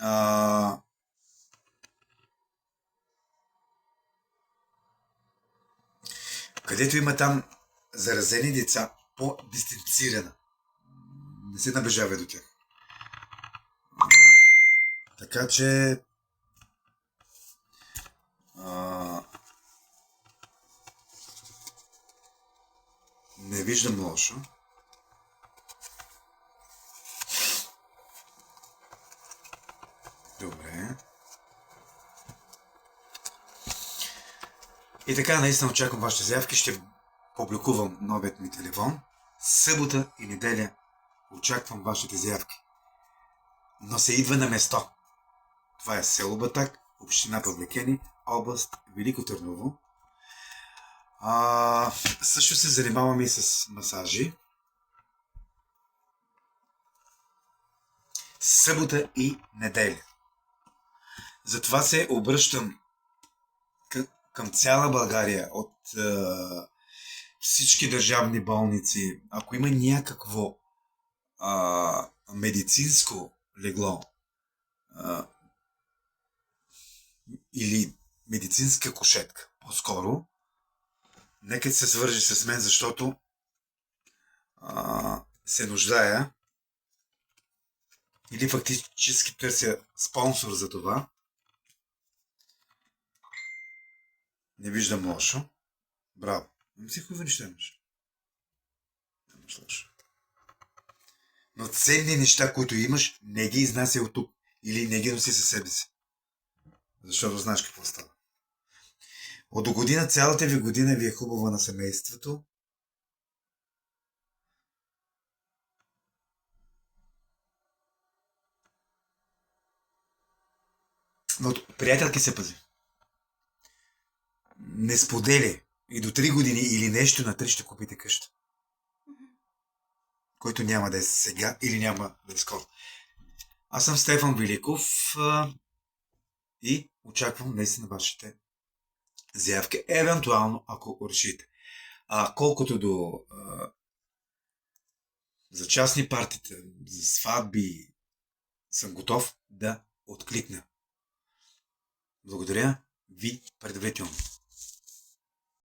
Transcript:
а, където има там заразени деца, по-дистанцирана. Не се наближава до тях. Така че не виждам лошо. Добре. И така, наистина очаквам вашите заявки. Ще публикувам новият ми телефон. Събота и неделя очаквам вашите заявки. Но се идва на место. Това е село Батак, община Павликени, област Велико Търново. Също се занимавам и с масажи. Събота и неделя. Затова се обръщам към цяла България от всички държавни болници. Ако има някакво медицинско легло или медицинска кушетка, по-скоро, нека се свържи с мен, защото се нуждая или фактически търся спонсор за това. Не виждам лошо. Браво. Не си хубави неща имаш. Нямаш лошо. Но ценни неща, които имаш, не ги изнася от тук. Или не ги носи със себе си. Защото знаеш какво става. От до година, цялата ви година ви е хубава на семейството. Но приятелки се пази. Не сподели. И до 3 години или нещо на 3 ще купите къща. Който няма да е сега или няма да е скоро. Аз съм Стефан Великов и очаквам наистина вашите заявки. Евентуално, ако решите. Колкото до за частни партита, за сватби, съм готов да откликна. Благодаря ви предварително.